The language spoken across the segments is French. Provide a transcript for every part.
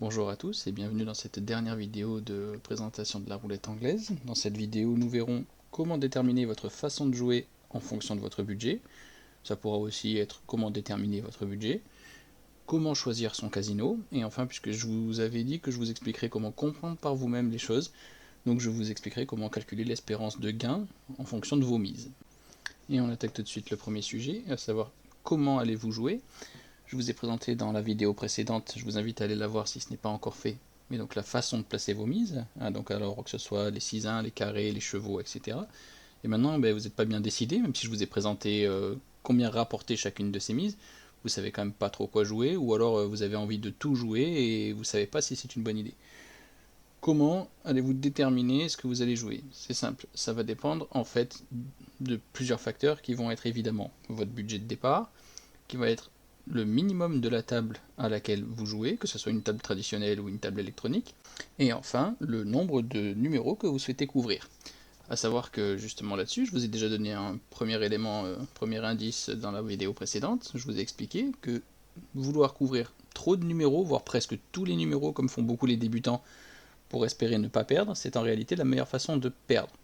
Bonjour à tous et bienvenue dans cette dernière vidéo de présentation de la roulette anglaise. Dans cette vidéo, nous verrons comment déterminer votre façon de jouer en fonction de votre budget. Ça pourra aussi être comment déterminer votre budget, comment choisir son casino, et enfin, puisque je vous avais dit que je vous expliquerai comment comprendre par vous-même les choses, donc je vous expliquerai comment calculer l'espérance de gain en fonction de vos mises. Et on attaque tout de suite le premier sujet, à savoir comment allez-vous jouer. Je vous ai présenté dans la vidéo précédente, je vous invite à aller la voir si ce n'est pas encore fait, mais donc la façon de placer vos mises, donc alors que ce soit les 6-1, les carrés, les chevaux, etc. Et maintenant, vous n'êtes pas bien décidé, même si je vous ai présenté combien rapporter chacune de ces mises, vous savez quand même pas trop quoi jouer, ou alors vous avez envie de tout jouer et vous savez pas si c'est une bonne idée. Comment allez-vous déterminer ce que vous allez jouer? C'est simple, ça va dépendre en fait de plusieurs facteurs qui vont être évidemment votre budget de départ, qui va être le minimum de la table à laquelle vous jouez, que ce soit une table traditionnelle ou une table électronique, et enfin le nombre de numéros que vous souhaitez couvrir. A savoir que justement là-dessus, je vous ai déjà donné un premier élément, premier indice dans la vidéo précédente, je vous ai expliqué que vouloir couvrir trop de numéros, voire presque tous les numéros comme font beaucoup les débutants pour espérer ne pas perdre, c'est en réalité la meilleure façon de perdre.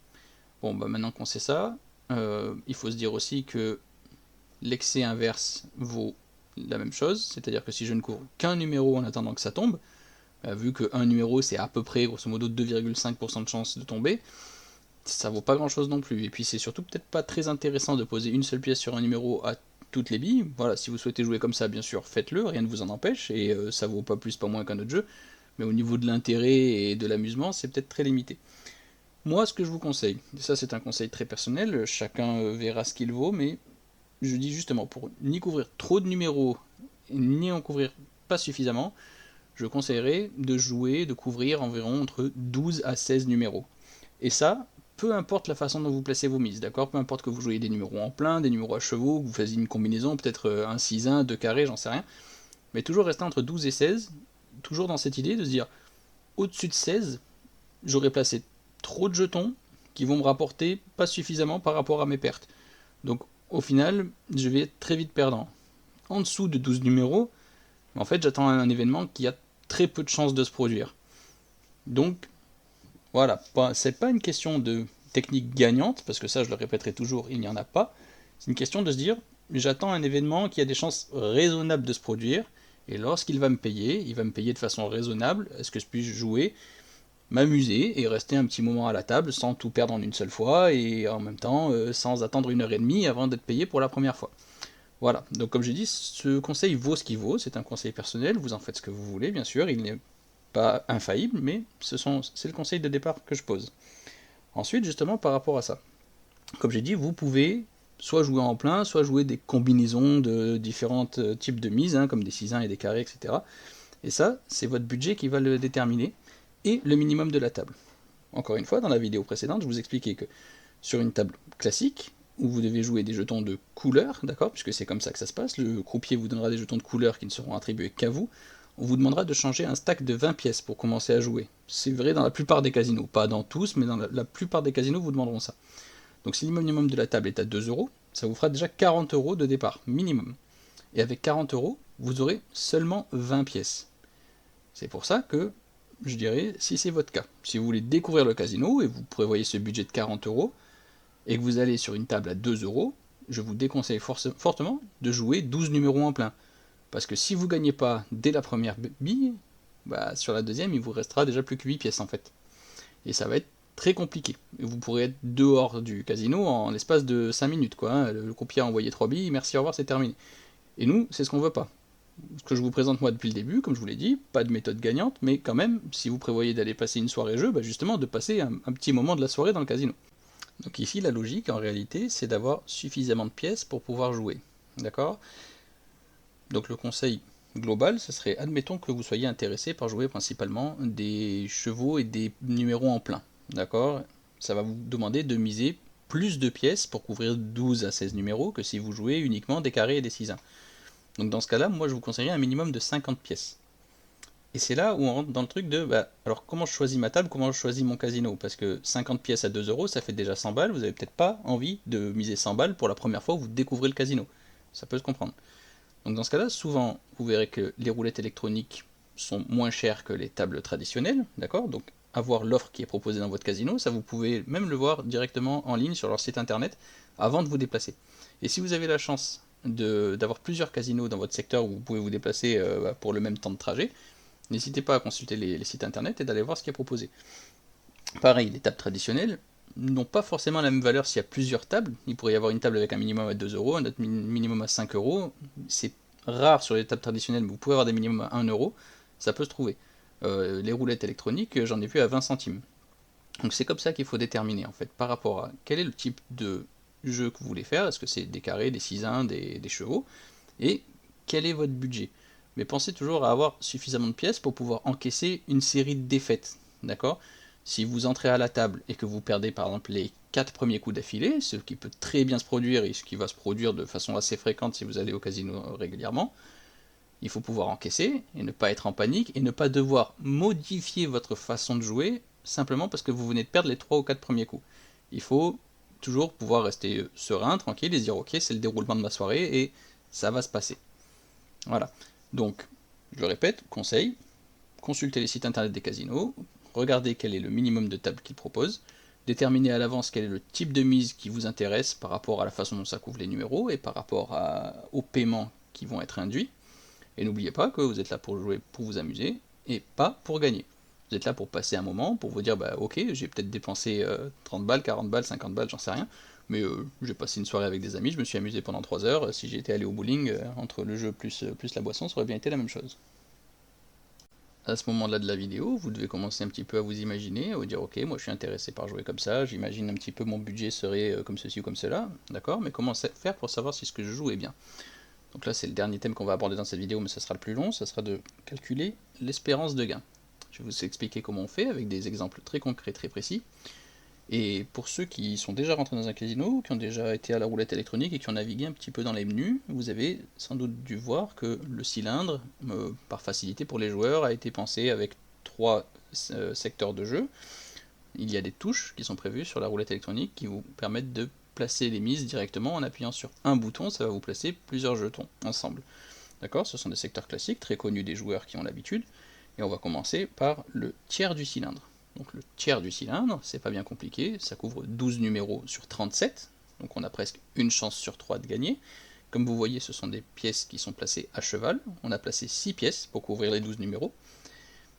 Bon, maintenant qu'on sait ça, il faut se dire aussi que l'excès inverse vaut la même chose, c'est-à-dire que si je ne cours qu'un numéro en attendant que ça tombe, vu que un numéro c'est à peu près grosso modo 2,5% de chance de tomber, ça vaut pas grand chose non plus. Et puis c'est surtout peut-être pas très intéressant de poser une seule pièce sur un numéro à toutes les billes. Voilà, si vous souhaitez jouer comme ça, bien sûr, faites-le, rien ne vous en empêche, et ça vaut pas plus pas moins qu'un autre jeu, mais au niveau de l'intérêt et de l'amusement, c'est peut-être très limité. Moi, ce que je vous conseille, ça c'est un conseil très personnel, chacun verra ce qu'il vaut, mais je dis justement, pour ni couvrir trop de numéros, ni en couvrir pas suffisamment, je conseillerais de jouer, de couvrir environ entre 12 à 16 numéros. Et ça, peu importe la façon dont vous placez vos mises, d'accord? Peu importe que vous jouiez des numéros en plein, des numéros à chevaux, que vous fassiez une combinaison, peut-être un 6-1, 2 carrés, j'en sais rien, mais toujours rester entre 12 et 16, toujours dans cette idée de se dire, au-dessus de 16, j'aurais placé trop de jetons qui vont me rapporter pas suffisamment par rapport à mes pertes. Donc au final, je vais être très vite perdant. En dessous de 12 numéros, en fait, j'attends un événement qui a très peu de chances de se produire. Donc voilà, c'est pas une question de technique gagnante, parce que ça je le répéterai toujours, il n'y en a pas. C'est une question de se dire, j'attends un événement qui a des chances raisonnables de se produire, et lorsqu'il va me payer, il va me payer de façon raisonnable, est-ce que je puisse jouer, m'amuser et rester un petit moment à la table sans tout perdre en une seule fois, et en même temps sans attendre 1 heure et demie avant d'être payé pour la première fois. Voilà, donc comme j'ai dit, ce conseil vaut ce qu'il vaut, c'est un conseil personnel, vous en faites ce que vous voulez, bien sûr, il n'est pas infaillible, mais c'est le conseil de départ que je pose. Ensuite, justement, par rapport à ça, comme j'ai dit, vous pouvez soit jouer en plein, soit jouer des combinaisons de différents types de mises, comme des 6-1 et des carrés, etc. Et ça, c'est votre budget qui va le déterminer, et le minimum de la table. Encore une fois, dans la vidéo précédente, je vous expliquais que sur une table classique, où vous devez jouer des jetons de couleur, d'accord, puisque c'est comme ça que ça se passe, le croupier vous donnera des jetons de couleur qui ne seront attribués qu'à vous, on vous demandera de changer un stack de 20 pièces pour commencer à jouer. C'est vrai dans la plupart des casinos, pas dans tous, mais dans la plupart des casinos vous demanderont ça. Donc si le minimum de la table est à 2 euros, ça vous fera déjà 40 euros de départ, minimum. Et avec 40 euros, vous aurez seulement 20 pièces. C'est pour ça que je dirais, si c'est votre cas, si vous voulez découvrir le casino et vous prévoyez ce budget de 40 euros, et que vous allez sur une table à 2 euros, je vous déconseille fortement de jouer 12 numéros en plein. Parce que si vous ne gagnez pas dès la première bille, sur la deuxième, il vous restera déjà plus que 8 pièces en fait. Et ça va être très compliqué. Et vous pourrez être dehors du casino en l'espace de 5 minutes, quoi. Le croupier a envoyé 3 billes, merci, au revoir, c'est terminé. Et nous, c'est ce qu'on veut pas. Ce que je vous présente moi depuis le début, comme je vous l'ai dit, pas de méthode gagnante, mais quand même, si vous prévoyez d'aller passer une soirée jeu, justement de passer un petit moment de la soirée dans le casino. Donc ici, la logique, en réalité, c'est d'avoir suffisamment de pièces pour pouvoir jouer. D'accord? Donc le conseil global, ce serait, admettons que vous soyez intéressé par jouer principalement des chevaux et des numéros en plein. D'accord? Ça va vous demander de miser plus de pièces pour couvrir 12 à 16 numéros que si vous jouez uniquement des carrés et des 6-1. Donc dans ce cas-là, moi je vous conseillerais un minimum de 50 pièces. Et c'est là où on rentre dans le truc de, alors comment je choisis ma table, comment je choisis mon casino? Parce que 50 pièces à 2 euros, ça fait déjà 100 balles, vous avez peut-être pas envie de miser 100 balles pour la première fois où vous découvrez le casino. Ça peut se comprendre. Donc dans ce cas-là, souvent, vous verrez que les roulettes électroniques sont moins chères que les tables traditionnelles, d'accord? Donc avoir l'offre qui est proposée dans votre casino, ça vous pouvez même le voir directement en ligne sur leur site internet avant de vous déplacer. Et si vous avez la chance d'avoir plusieurs casinos dans votre secteur où vous pouvez vous déplacer pour le même temps de trajet, n'hésitez pas à consulter les sites internet et d'aller voir ce qui est proposé. Pareil, les tables traditionnelles n'ont pas forcément la même valeur s'il y a plusieurs tables. Il pourrait y avoir une table avec un minimum à 2 euros, un autre minimum à 5 euros. C'est rare sur les tables traditionnelles, mais vous pouvez avoir des minimums à 1 euro. Ça peut se trouver. Les roulettes électroniques, j'en ai vu à 20 centimes. Donc c'est comme ça qu'il faut déterminer en fait, par rapport à quel est le type de jeu que vous voulez faire. Est-ce que c'est des carrés, des 6-1, des chevaux, et quel est votre budget. Mais pensez toujours à avoir suffisamment de pièces pour pouvoir encaisser une série de défaites, d'accord? Si vous entrez à la table et que vous perdez par exemple les 4 premiers coups d'affilée, ce qui peut très bien se produire et ce qui va se produire de façon assez fréquente si vous allez au casino régulièrement, il faut pouvoir encaisser et ne pas être en panique et ne pas devoir modifier votre façon de jouer simplement parce que vous venez de perdre les 3 ou 4 premiers coups. Il faut toujours pouvoir rester serein, tranquille et se dire ok, c'est le déroulement de ma soirée et ça va se passer. Voilà. Donc, je le répète, conseil, consultez les sites internet des casinos, regardez quel est le minimum de tables qu'ils proposent, déterminez à l'avance quel est le type de mise qui vous intéresse par rapport à la façon dont ça couvre les numéros et par rapport aux paiements qui vont être induits. Et n'oubliez pas que vous êtes là pour jouer, pour vous amuser, et pas pour gagner. Vous êtes là pour passer un moment, pour vous dire, bah ok, j'ai peut-être dépensé 30 balles, 40 balles, 50 balles, j'en sais rien, mais j'ai passé une soirée avec des amis, je me suis amusé pendant 3 heures, si j'étais allé au bowling, entre le jeu plus la boisson, ça aurait bien été la même chose. À ce moment-là de la vidéo, vous devez commencer un petit peu à vous imaginer, à vous dire ok, moi je suis intéressé par jouer comme ça, j'imagine un petit peu mon budget serait comme ceci ou comme cela, d'accord, mais comment faire pour savoir si ce que je joue est bien. Donc là c'est le dernier thème qu'on va aborder dans cette vidéo, mais ça sera le plus long, ça sera de calculer l'espérance de gain. Je vais vous expliquer comment on fait avec des exemples très concrets, très précis. Et pour ceux qui sont déjà rentrés dans un casino, qui ont déjà été à la roulette électronique et qui ont navigué un petit peu dans les menus, vous avez sans doute dû voir que le cylindre, par facilité pour les joueurs, a été pensé avec 3 secteurs de jeu. Il y a des touches qui sont prévues sur la roulette électronique qui vous permettent de placer les mises directement en appuyant sur un bouton, ça va vous placer plusieurs jetons ensemble. D'accord? Ce sont des secteurs classiques, très connus des joueurs qui ont l'habitude, et on va commencer par le tiers du cylindre. Donc le tiers du cylindre, c'est pas bien compliqué, ça couvre 12 numéros sur 37, donc on a presque une chance sur 3 de gagner. Comme vous voyez, ce sont des pièces qui sont placées à cheval, on a placé 6 pièces pour couvrir les 12 numéros,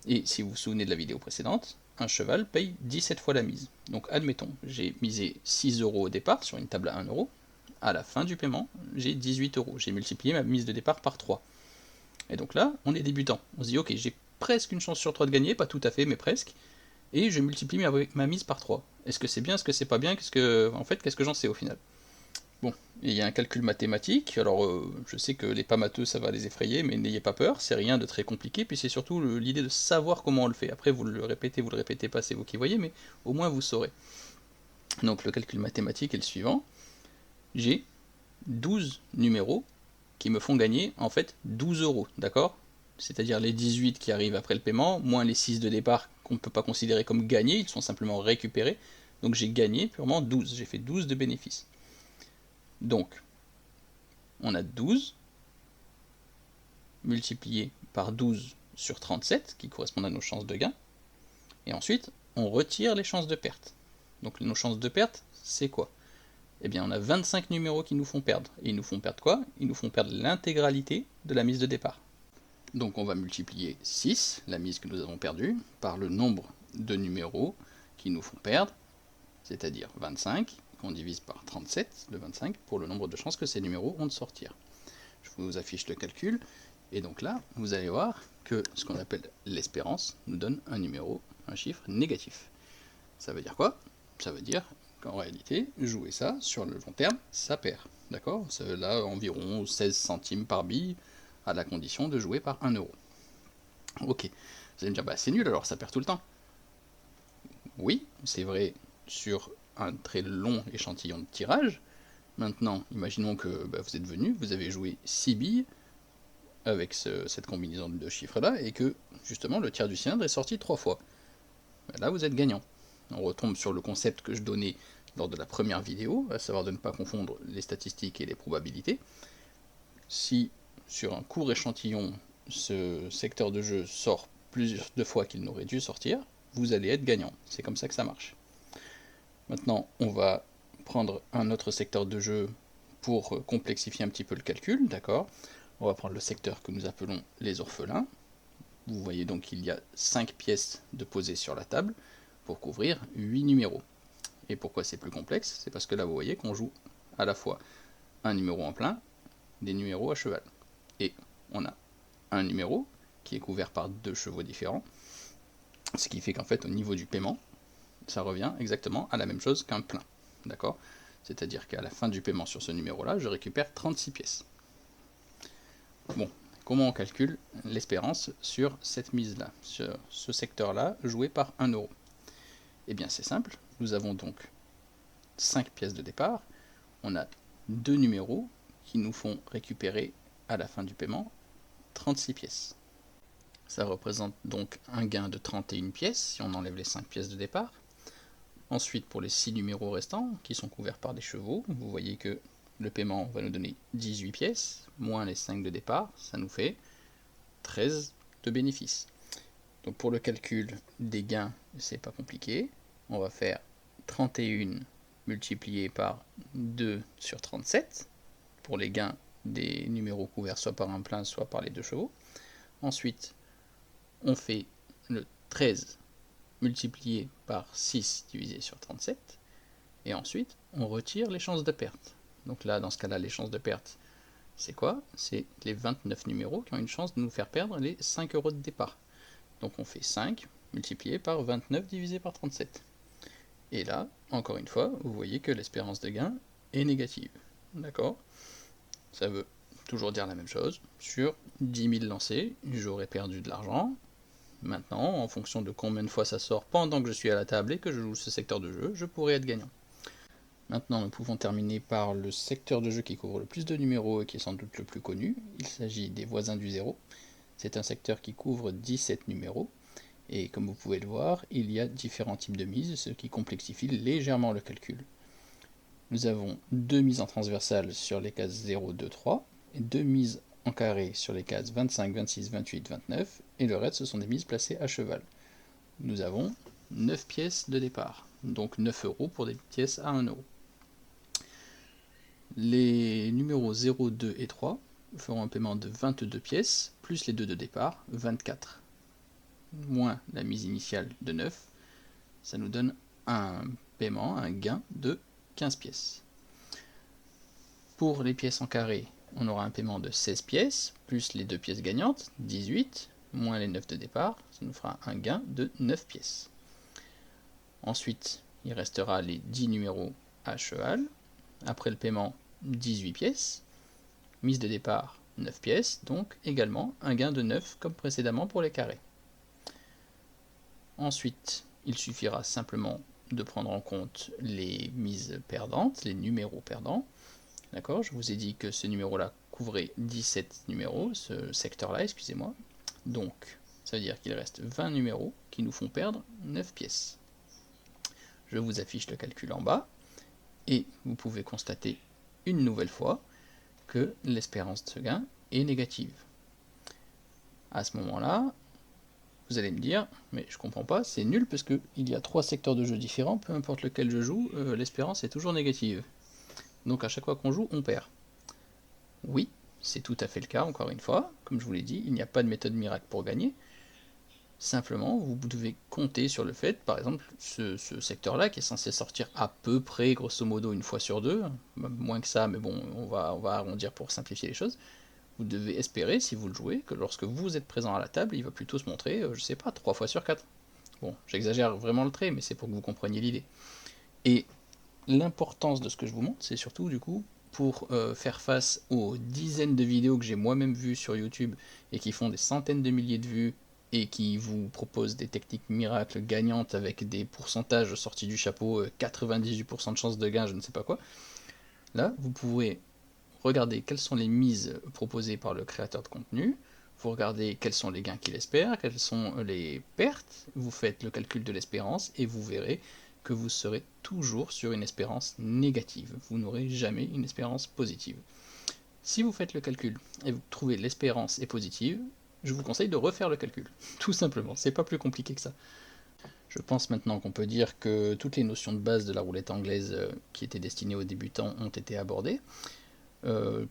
et si vous vous souvenez de la vidéo précédente, un cheval paye 17 fois la mise. Donc admettons, j'ai misé 6 euros au départ sur une table à 1 euro, à la fin du paiement, j'ai 18 euros, j'ai multiplié ma mise de départ par 3. Et donc là, on est débutant, on se dit ok, j'ai presque une chance sur 3 de gagner, pas tout à fait, mais presque, et je multiplie ma mise par 3. Est-ce que c'est bien, est-ce que c'est pas bien, qu'est-ce que j'en sais au final? Bon, il y a un calcul mathématique, alors je sais que les pas matheux ça va les effrayer, mais n'ayez pas peur, c'est rien de très compliqué, puis c'est surtout l'idée de savoir comment on le fait. Après vous le répétez pas, c'est vous qui voyez, mais au moins vous saurez. Donc le calcul mathématique est le suivant, j'ai 12 numéros qui me font gagner en fait 12 euros, d'accord? C'est-à-dire les 18 qui arrivent après le paiement, moins les 6 de départ qu'on ne peut pas considérer comme gagnés, ils sont simplement récupérés. Donc j'ai gagné purement 12, j'ai fait 12 de bénéfices. Donc, on a 12 multiplié par 12 sur 37, qui correspondent à nos chances de gain. Et ensuite, on retire les chances de perte. Donc nos chances de perte, c'est quoi? Eh bien, on a 25 numéros qui nous font perdre. Et ils nous font perdre quoi? Ils nous font perdre l'intégralité de la mise de départ. Donc on va multiplier 6, la mise que nous avons perdue, par le nombre de numéros qui nous font perdre, c'est-à-dire 25, qu'on divise par 37, le 25, pour le nombre de chances que ces numéros ont de sortir. Je vous affiche le calcul, et donc là, vous allez voir que ce qu'on appelle l'espérance nous donne un numéro, un chiffre négatif. Ça veut dire quoi? Ça veut dire qu'en réalité, jouer ça, sur le long terme, ça perd. D'accord? Là, environ 16 centimes par bille, à la condition de jouer par 1 euro. Ok, vous allez me dire, bah c'est nul alors, ça perd tout le temps. Oui, c'est vrai sur un très long échantillon de tirage. Maintenant, imaginons que vous êtes venu, vous avez joué 6 billes avec cette combinaison de chiffres là, et que justement le tiers du cylindre est sorti 3 fois. Là, vous êtes gagnant. On retombe sur le concept que je donnais lors de la première vidéo, à savoir de ne pas confondre les statistiques et les probabilités. Si sur un court échantillon ce secteur de jeu sort plusieurs de fois qu'il n'aurait dû sortir, vous allez être gagnant. C'est comme ça que ça marche. Maintenant, on va prendre un autre secteur de jeu pour complexifier un petit peu le calcul, d'accord? On va prendre le secteur que nous appelons les orphelins. Vous voyez donc qu'il y a 5 pièces de posées sur la table pour couvrir 8 numéros. Et pourquoi c'est plus complexe? C'est parce que là, vous voyez qu'on joue à la fois un numéro en plein, des numéros à cheval. Et on a un numéro qui est couvert par 2 chevaux différents, ce qui fait qu'en fait, au niveau du paiement, ça revient exactement à la même chose qu'un plein. D'accord? C'est-à-dire qu'à la fin du paiement sur ce numéro-là, je récupère 36 pièces. Bon, comment on calcule l'espérance sur cette mise-là, sur ce secteur-là, joué par 1 euro? Eh bien, c'est simple. Nous avons donc 5 pièces de départ. On a 2 numéros qui nous font récupérer à la fin du paiement 36 pièces. Ça représente donc un gain de 31 pièces si on enlève les 5 pièces de départ. Ensuite, pour les 6 numéros restants, qui sont couverts par des chevaux, vous voyez que le paiement va nous donner 18 pièces, moins les 5 de départ, ça nous fait 13 de bénéfices. Donc pour le calcul des gains, c'est pas compliqué. On va faire 31 multiplié par 2 sur 37, pour les gains des numéros couverts soit par un plein, soit par les 2 chevaux. Ensuite, on fait le 13 multiplié par 6 divisé sur 37, et ensuite on retire les chances de perte. Donc là, dans ce cas-là, les chances de perte, c'est quoi? C'est les 29 numéros qui ont une chance de nous faire perdre les 5 euros de départ. Donc on fait 5 multiplié par 29 divisé par 37. Et là, encore une fois, vous voyez que l'espérance de gain est négative. D'accord? Ça veut toujours dire la même chose. Sur 10 000 lancés, j'aurais perdu de l'argent. Maintenant, en fonction de combien de fois ça sort pendant que je suis à la table et que je joue ce secteur de jeu, je pourrais être gagnant. Maintenant, nous pouvons terminer par le secteur de jeu qui couvre le plus de numéros et qui est sans doute le plus connu. Il s'agit des voisins du zéro. C'est un secteur qui couvre 17 numéros. Et comme vous pouvez le voir, il y a différents types de mises, ce qui complexifie légèrement le calcul. Nous avons 2 mises en transversale sur les cases 0, 2, 3, et 2 mises en carré sur les cases 25, 26, 28, 29, et le reste ce sont des mises placées à cheval. Nous avons 9 pièces de départ, donc 9 euros pour des pièces à 1 euro. Les numéros 0, 2 et 3 feront un paiement de 22 pièces, plus les 2 de départ, 24, moins la mise initiale de 9, ça nous donne un paiement, un gain de 15 pièces. Pour les pièces en carré, on aura un paiement de 16 pièces, plus les 2 pièces gagnantes, 18, moins les 9 de départ, ça nous fera un gain de 9 pièces. Ensuite, il restera les 10 numéros à cheval. Après le paiement, 18 pièces. Mise de départ, 9 pièces, donc également un gain de 9 comme précédemment pour les carrés. Ensuite, il suffira simplement de prendre en compte les mises perdantes, les numéros perdants. D'accord, je vous ai dit que ce numéro-là couvrait 17 numéros, ce secteur-là, excusez-moi. Donc, ça veut dire qu'il reste 20 numéros qui nous font perdre 9 pièces. Je vous affiche le calcul en bas, et vous pouvez constater une nouvelle fois que l'espérance de ce gain est négative. À ce moment-là, vous allez me dire, mais je comprends pas, c'est nul parce qu'il y a 3 secteurs de jeu différents, peu importe lequel je joue, l'espérance est toujours négative. Donc à chaque fois qu'on joue, on perd. Oui, c'est tout à fait le cas, encore une fois. Comme je vous l'ai dit, il n'y a pas de méthode miracle pour gagner. Simplement, vous devez compter sur le fait, par exemple, ce secteur-là qui est censé sortir à peu près, grosso modo, une fois sur deux, moins que ça, mais bon, on va arrondir pour simplifier les choses. Vous devez espérer, si vous le jouez, que lorsque vous êtes présent à la table, il va plutôt se montrer, je sais pas, 3 fois sur 4. Bon, j'exagère vraiment le trait, mais c'est pour que vous compreniez l'idée. Et l'importance de ce que je vous montre, c'est surtout, du coup, pour faire face aux dizaines de vidéos que j'ai moi-même vues sur YouTube et qui font des centaines de milliers de vues et qui vous proposent des techniques miracles gagnantes avec des pourcentages sortis du chapeau, 98% de chances de gain, je ne sais pas quoi. Là, vous pouvez regarder quelles sont les mises proposées par le créateur de contenu, vous regardez quels sont les gains qu'il espère, quelles sont les pertes, vous faites le calcul de l'espérance et vous verrez que vous serez toujours sur une espérance négative. Vous n'aurez jamais une espérance positive. Si vous faites le calcul et vous trouvez l'espérance est positive, je vous conseille de refaire le calcul, tout simplement, c'est pas plus compliqué que ça. Je pense maintenant qu'on peut dire que toutes les notions de base de la roulette anglaise qui étaient destinées aux débutants ont été abordées.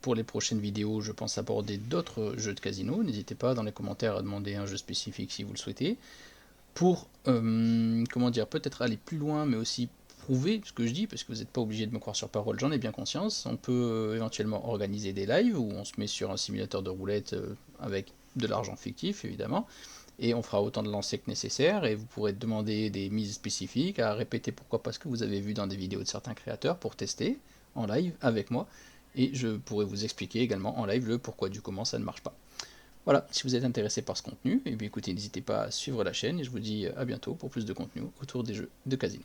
Pour les prochaines vidéos, je pense aborder d'autres jeux de casino, n'hésitez pas dans les commentaires à demander un jeu spécifique si vous le souhaitez, pour, comment dire, peut-être aller plus loin, mais aussi prouver ce que je dis, parce que vous n'êtes pas obligé de me croire sur parole, j'en ai bien conscience. On peut éventuellement organiser des lives, où on se met sur un simulateur de roulette avec de l'argent fictif, évidemment, et on fera autant de lancers que nécessaire, et vous pourrez demander des mises spécifiques, à répéter pourquoi pas ce que vous avez vu dans des vidéos de certains créateurs, pour tester en live avec moi, et je pourrai vous expliquer également en live le pourquoi du comment ça ne marche pas. Voilà, si vous êtes intéressé par ce contenu, et bien écoutez, n'hésitez pas à suivre la chaîne, et je vous dis à bientôt pour plus de contenu autour des jeux de casino.